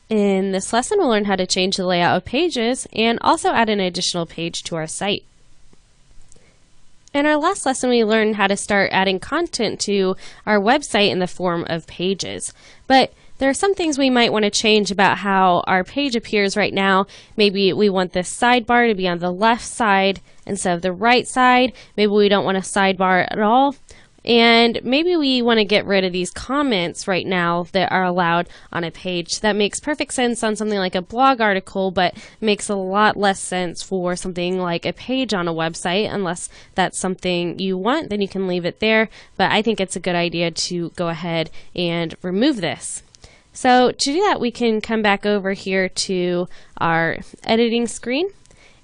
In this lesson, we'll learn how to change the layout of pages and also add an additional page to our site. In our last lesson, we learned how to start adding content to our website in the form of pages. But there are some things we might want to change about how our page appears right now. Maybe we want this sidebar to be on the left side instead of the right side. Maybe we don't want a sidebar at all. And maybe we want to get rid of these comments right now that are allowed on a page. That makes perfect sense on something like a blog article, but makes a lot less sense for something like a page on a website. Unless that's something you want, then you can leave it there. But I think it's a good idea to go ahead and remove this. So to do that, we can come back over here to our editing screen.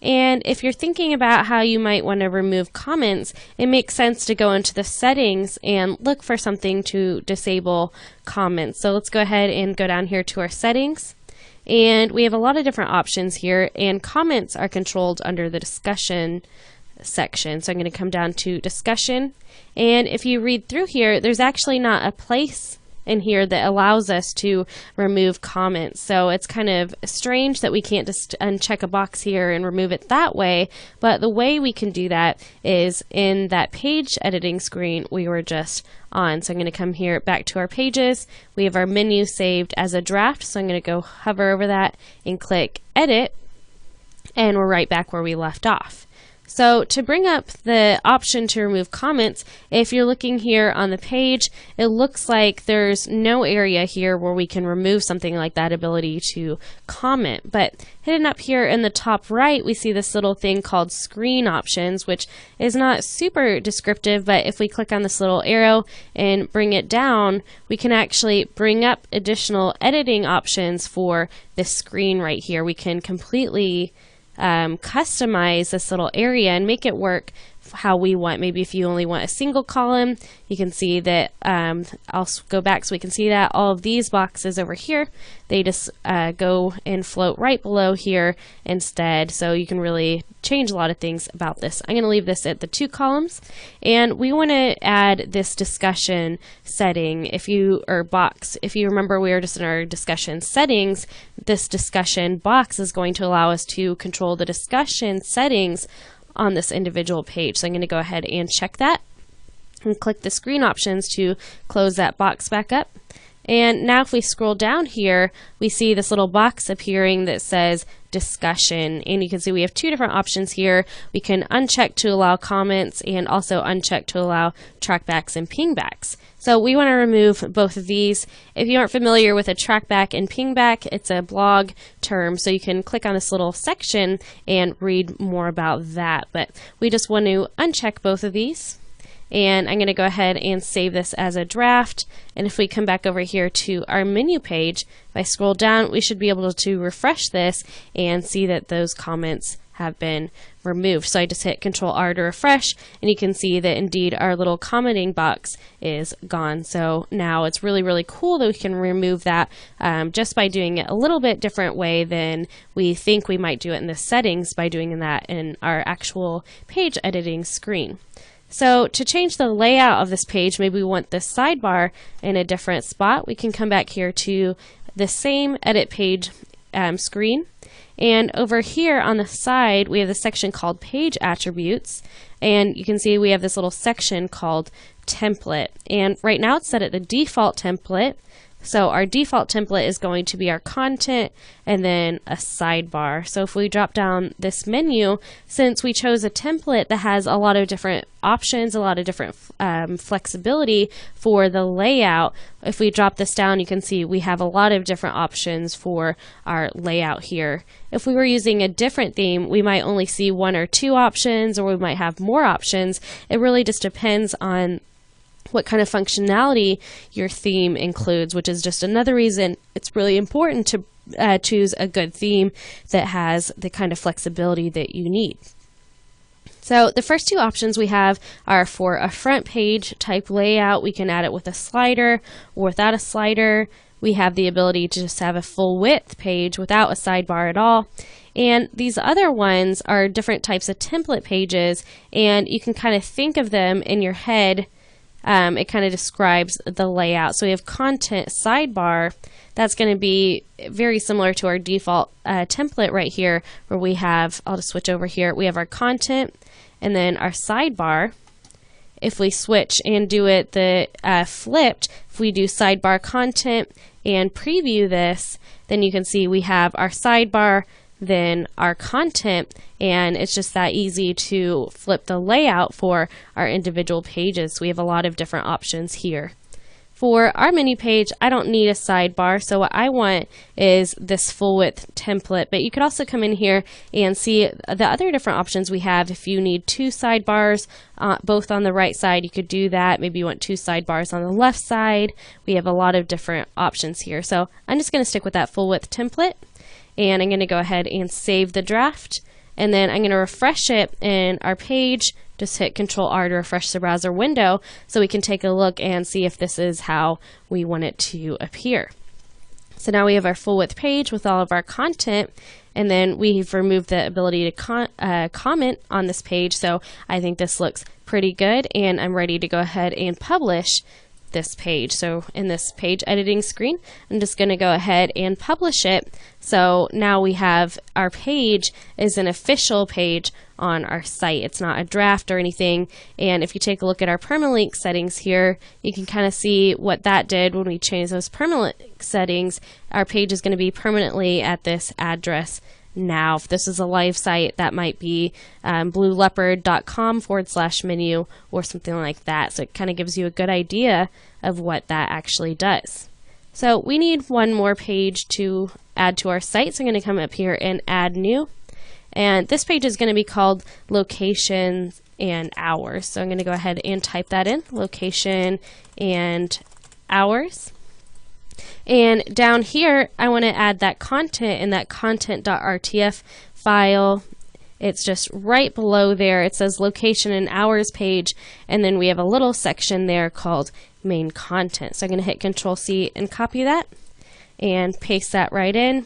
And if you're thinking about how you might want to remove comments, it makes sense to go into the settings and look for something to disable comments. So let's go ahead and go down here to our settings. And we have a lot of different options here, and comments are controlled under the discussion section. So I'm going to come down to discussion. And if you read through here, there's actually not a place in here that allows us to remove comments. So it's kind of strange that we can't just uncheck a box here and remove it that way. But the way we can do that is in that page editing screen we were just on. So I'm going to come here back to our pages. We have our menu saved as a draft. So I'm going to go hover over that and click edit. And we're right back where we left off. So to bring up the option to remove comments, if you're looking here on the page, it looks like there's no area here where we can remove something like that ability to comment. But hidden up here in the top right, we see this little thing called screen options, which is not super descriptive, but if we click on this little arrow and bring it down, we can actually bring up additional editing options for this screen right here. We can completely customize this little area and make it work how we want. Maybe if you only want a single column, you can see that I'll go back so we can see that all of these boxes over here, they just go and float right below here instead. So you can really change a lot of things about this. I'm going to leave this at the 2 columns, and we want to add this discussion setting. If you remember, we were just in our discussion settings. This discussion box is going to allow us to control the discussion settings on this individual page. So I'm going to go ahead and check that and click the screen options to close that box back up. And now if we scroll down here, we see this little box appearing that says discussion, and you can see we have 2 different options here. We can uncheck to allow comments and also uncheck to allow trackbacks and pingbacks. So we want to remove both of these. If you aren't familiar with a trackback and pingback, it's a blog term, so you can click on this little section and read more about that. But we just want to uncheck both of these. And I'm going to go ahead and save this as a draft. And if we come back over here to our menu page, if I scroll down, we should be able to refresh this and see that those comments have been removed. So I just hit Control R to refresh, and you can see that indeed our little commenting box is gone. So now it's really, really cool that we can remove that just by doing it a little bit different way than we think we might do it in the settings, by doing that in our actual page editing screen. So to change the layout of this page, maybe we want this sidebar in a different spot. We can come back here to the same edit page screen. And over here on the side, we have the section called Page Attributes. And you can see we have this little section called Template. And right now it's set at the default template. So our default template is going to be our content and then a sidebar. So if we drop down this menu, since we chose a template that has a lot of different options, a lot of different flexibility for the layout, if we drop this down, you can see we have a lot of different options for our layout here. If we were using a different theme, we might only see 1 or 2 options, or we might have more options. It really just depends on what kind of functionality your theme includes, which is just another reason it's really important to choose a good theme that has the kind of flexibility that you need. So the first 2 options we have are for a front page type layout. We can add it with a slider or without a slider. We have the ability to just have a full width page without a sidebar at all. And these other ones are different types of template pages, and you can kind of think of them in your head it kind of describes the layout. So we have content sidebar. That's going to be very similar to our default template right here, where we have, I'll just switch over here, we have our content and then our sidebar. If we switch and do it the flipped, if we do sidebar content and preview this, then you can see we have our sidebar, then our content, and it's just that easy to flip the layout for our individual pages. We have a lot of different options here. For our menu page, I don't need a sidebar, so what I want is this full width template, but you could also come in here and see the other different options we have. If you need two sidebars, both on the right side, you could do that. Maybe you want two sidebars on the left side. We have a lot of different options here. So I'm just going to stick with that full width template, and I'm going to go ahead and save the draft, and then I'm going to refresh it in our page. Just hit Control-R to refresh the browser window so we can take a look and see if this is how we want it to appear. So now we have our full width page with all of our content, and then we've removed the ability to comment on this page. So I think this looks pretty good, and I'm ready to go ahead and publish this page. So in this page editing screen, I'm just going to go ahead and publish it. So now we have our page is an official page on our site. It's not a draft or anything. And if you take a look at our permalink settings here, you can kind of see what that did when we changed those permalink settings. Our page is going to be permanently at this address. Now, if this is a live site, that might be blueleopard.com/menu or something like that. So it kind of gives you a good idea of what that actually does. So we need one more page to add to our site. So I'm going to come up here and add new. And this page is going to be called locations and hours. So I'm going to go ahead and type that in, location and hours. And down here, I want to add that content in that content.rtf file. It's just right below there. It says location and hours page, and then we have a little section there called main content. So I'm going to hit Control-C and copy that and paste that right in.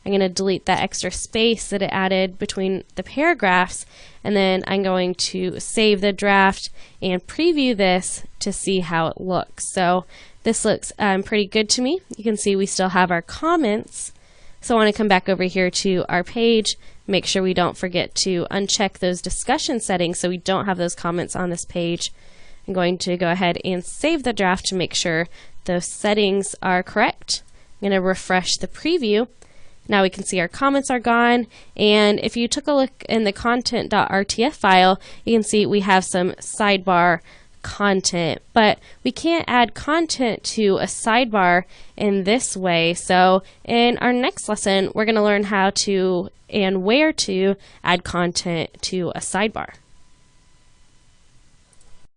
I'm going to delete that extra space that it added between the paragraphs, and then I'm going to save the draft and preview this to see how it looks. So this looks pretty good to me. You can see we still have our comments. So I want to come back over here to our page, make sure we don't forget to uncheck those discussion settings so we don't have those comments on this page. I'm going to go ahead and save the draft to make sure those settings are correct. I'm going to refresh the preview. Now we can see our comments are gone, and if you took a look in the content.rtf file, you can see we have some sidebar content, but we can't add content to a sidebar in this way. So in our next lesson, we're going to learn how to and where to add content to a sidebar.